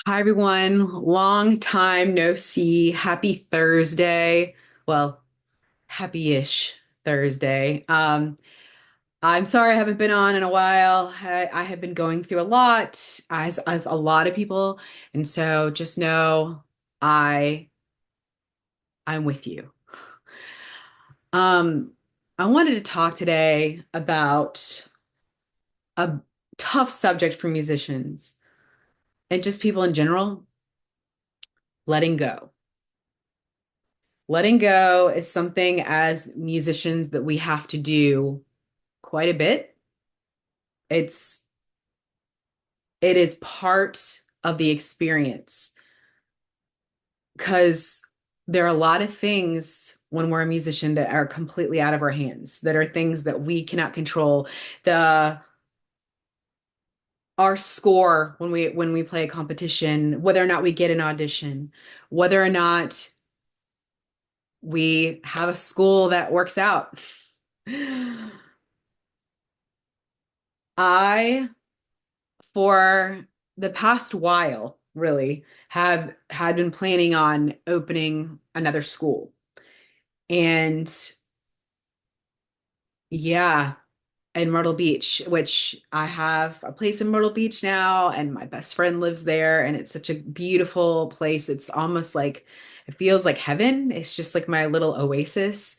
Hi, everyone. Long time no see. Happy Thursday. Well, happy-ish Thursday. I'm sorry I haven't been on in a while. I have been going through a lot, as a lot of people, and so just know I I'm with you. Um, I wanted to talk today about a tough subject for musicians and just people in general, letting go. Letting go is something as musicians that we have to do quite a bit. It's it is part of the experience because there are a lot of things when we're a musician that are completely out of our hands, that are things that we cannot control. The Our score when we play a competition, whether or not we get an audition, whether or not we have a school that works out. I for the past while, really, have had been planning on opening another school. And yeah, in Myrtle Beach, which I have a place in Myrtle Beach now, and my best friend lives there, and it's such a beautiful place. It's almost like it feels like heaven. It's just like my little oasis.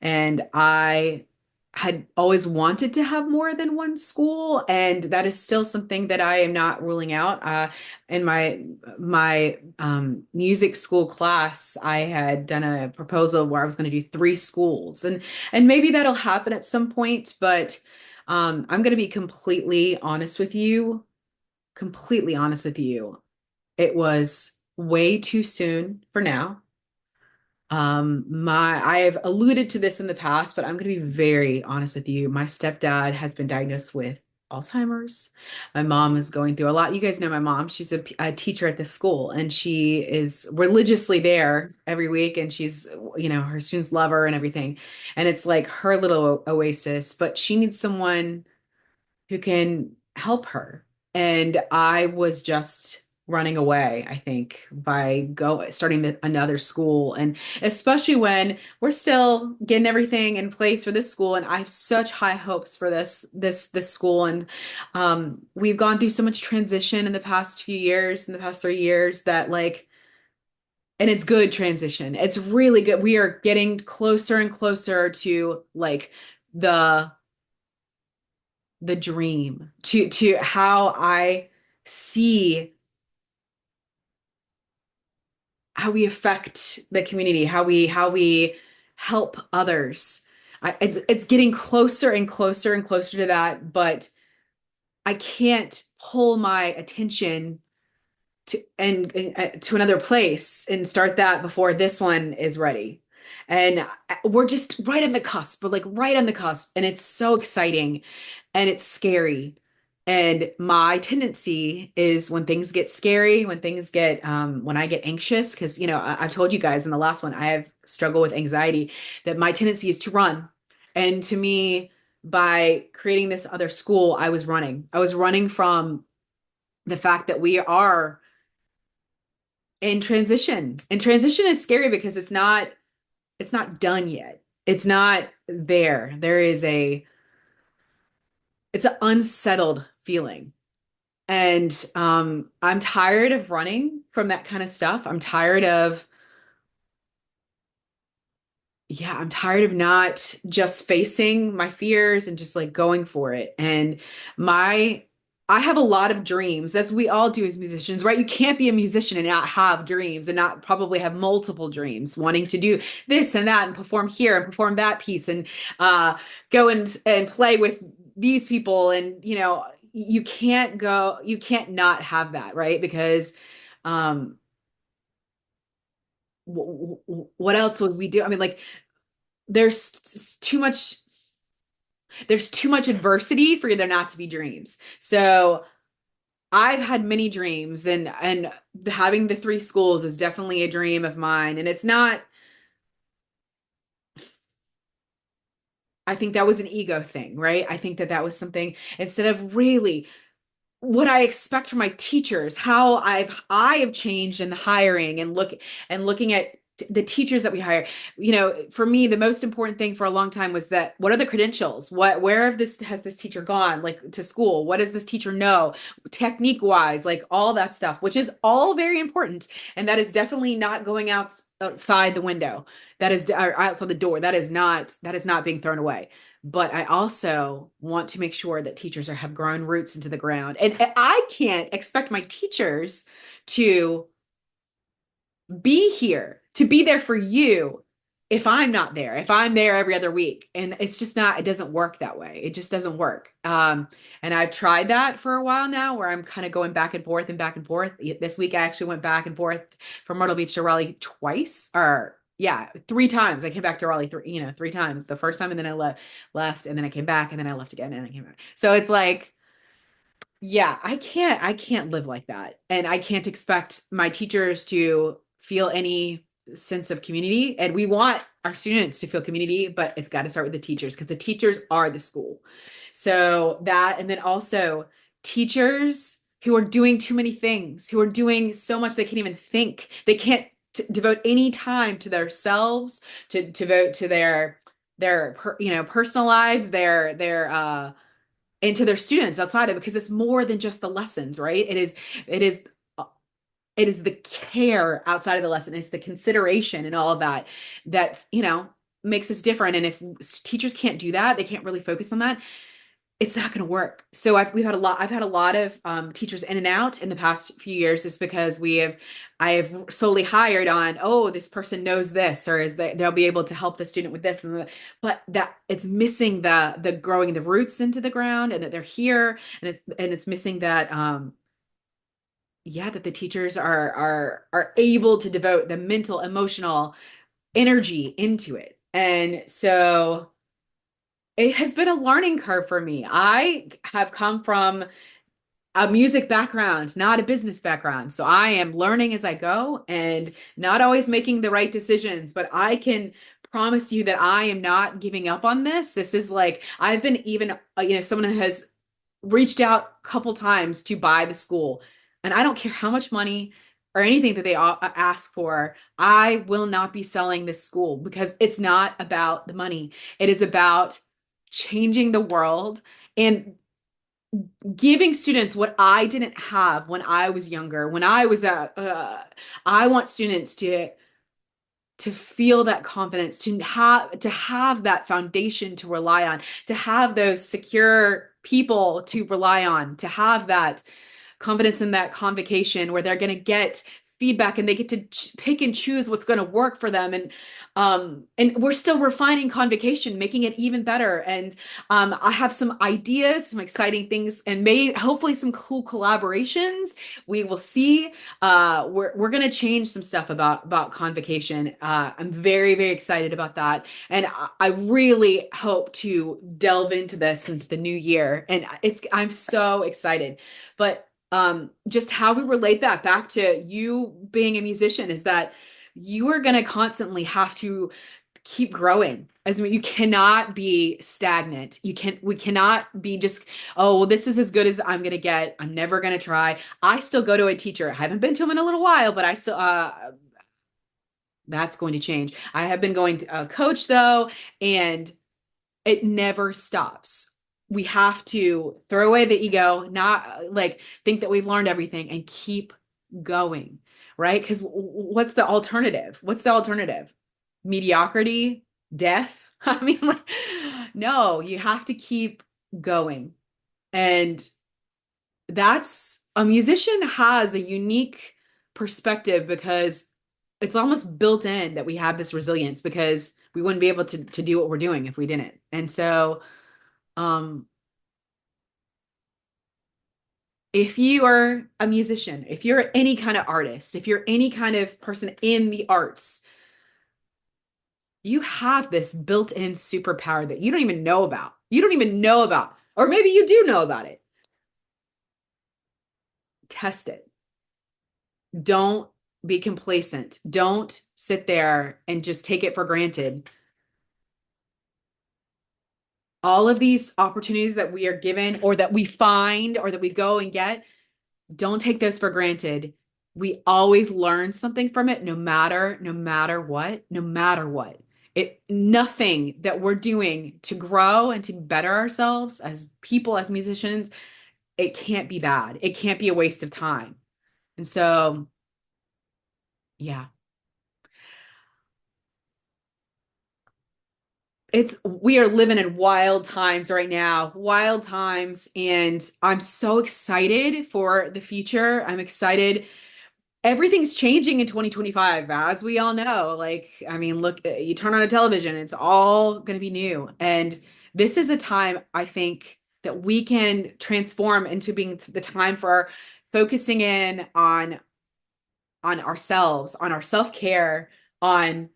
And I had always wanted to have more than one school, and that is still something that I am not ruling out. In my music school class, I had done a proposal where I was going to do three schools, and maybe that'll happen at some point, but I'm going to be completely honest with you. It was way too soon for now. I have alluded to this in the past, but I'm going to be very honest with you. My stepdad has been diagnosed with Alzheimer's. My mom is going through a lot. You guys know my mom. She's a teacher at this school, and she is religiously there every week, and her students love her and everything. And it's like her little oasis, but she needs someone who can help her. And I was just running away, I think, by go starting another school. And especially when we're still getting everything in place for this school. And I have such high hopes for this school. And we've gone through so much transition in the past few years, in the past 3 years, that like, and it's good transition. It's really good. We are getting closer and closer to like the the dream, to how I see how we affect the community, how we help others. It's getting closer and closer and closer to that, but I can't pull my attention to another place and start that before this one is ready. And we're just right on the cusp, but like right on the cusp, and it's so exciting and it's scary. And my tendency is when things get scary, when I get anxious, because I've told you guys in the last one, I have struggled with anxiety, that my tendency is to run. And to me, by creating this other school, I was running. I was running from the fact that we are in transition. And transition is scary because it's not done yet. It's not there. It's an unsettled feeling. And I'm tired of running from that kind of stuff. I'm tired of not just facing my fears and just like going for it. And my I have a lot of dreams, as we all do as musicians, right? You can't be a musician and not have dreams and not probably have multiple dreams, wanting to do this and that and perform here and perform that piece and uh, go and play with these people. And you can't not have that, right? Because um, what else would we do? I mean, like there's too much there's too much adversity for there not to be dreams. So I've had many dreams, and having the three schools is definitely a dream of mine. And it's not, I think that was an ego thing, right? I think that that was something instead of really. what I expect from my teachers, how I have changed in the hiring and looking at the teachers that we hire. You know, for me, the most important thing for a long time was that what are the credentials? Where have this has this teacher gone like to school? What does this teacher know technique wise? Like all that stuff, which is all very important. And that is definitely not going outside the window. That is or outside the door. That is not being thrown away. But I also want to make sure that teachers have grown roots into the ground. And I can't expect my teachers to be here, to be there for you if I'm not there, if I'm there every other week. And it's just not, it doesn't work that way. It just doesn't work. And I've tried that for a while now where I'm kind of going back and forth and back and forth. This week I actually went back and forth from Myrtle Beach to Raleigh twice, or yeah, three times. I came back to Raleigh three times. The first time, and then I left, and then I came back, and then I left again, and I came back. So it's like, yeah, I can't live like that. And I can't expect my teachers to feel any sense of community. And we want our students to feel community, but it's got to start with the teachers because the teachers are the school. So that, and then also teachers who are doing too many things, who are doing so much they can't even think. They can't devote any time to themselves, to devote to their personal lives, their and to their students outside of it because it's more than just the lessons, right? it is it is the care outside of the lesson, it's the consideration and all of that that makes us different. And if teachers can't do that, they can't really focus on that, it's not going to work. So I've had a lot of teachers in and out in the past few years just because I have solely hired on, oh, this person knows this, or is that they'll be able to help the student with this. But that it's missing the growing the roots into the ground and that they're here. And it's missing that, yeah, that the teachers are able to devote the mental, emotional energy into it. And so it has been a learning curve for me. I have come from a music background, not a business background. So I am learning as I go and not always making the right decisions, but I can promise you that I am not giving up on this. This is like, I've been even, someone has reached out a couple times to buy the school, and I don't care how much money or anything that they ask for. I will not be selling this school because it's not about the money. It is about changing the world and giving students what I didn't have when I was younger. When I was I want students to feel that confidence, to have that foundation to rely on, to have those secure people to rely on, to have that confidence in that convocation where they're going to get feedback and they get to pick and choose what's going to work for them. And we're still refining convocation, making it even better. And I have some ideas, some exciting things, and may hopefully some cool collaborations. We will see. We're going to change some stuff about convocation. I'm very, very excited about that. And I really hope to delve into this into the new year. And I'm so excited. But just how we relate that back to you being a musician is that you are going to constantly have to keep growing. As I mean, you cannot be stagnant. We cannot be just, oh, well, this is as good as I'm going to get. I'm never going to try. I still go to a teacher. I haven't been to him in a little while, but I still, that's going to change. I have been going to a coach though, and it never stops. We have to throw away the ego, not like think that we've learned everything and keep going, right? Because what's the alternative? What's the alternative? Mediocrity, death. I mean, like, no, you have to keep going. And that's a musician has a unique perspective because it's almost built in that we have this resilience because we wouldn't be able to do what we're doing if we didn't. And so um, if you are a musician, if you're any kind of artist, if you're any kind of person in the arts, you have this built-in superpower that you don't even know about. You don't even know about, or maybe you do know about it. Test it. Don't be complacent. Don't sit there and just take it for granted. All of these opportunities that we are given or that we find or that we go and get, don't take those for granted. We always learn something from it, no matter what, no matter what. Nothing that we're doing to grow and to better ourselves as people, as musicians, it can't be bad. It can't be a waste of time. And so, yeah, we are living in wild times right now, wild times. And I'm so excited for the future. I'm excited. Everything's changing in 2025, as we all know. Like, I mean, look, you turn on a television, it's all going to be new. And this is a time, I think, that we can transform into being the time for focusing in on ourselves, on our self-care, on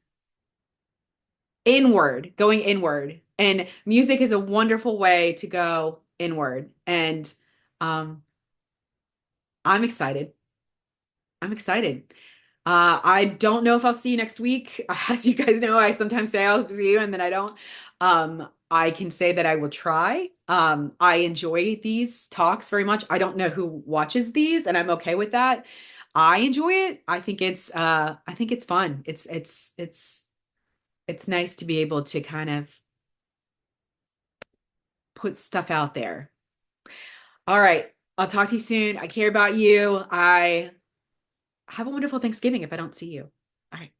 inward, going inward. And music is a wonderful way to go inward. And um, I'm excited. I'm excited. I don't know if I'll see you next week. As you guys know, I sometimes say I'll see you and then I don't. I can say that I will try. I enjoy these talks very much. I don't know who watches these, and I'm okay with that. I enjoy it. I think it's fun. It's nice to be able to kind of put stuff out there. All right. I'll talk to you soon. I care about you. I have a wonderful Thanksgiving if I don't see you. All right.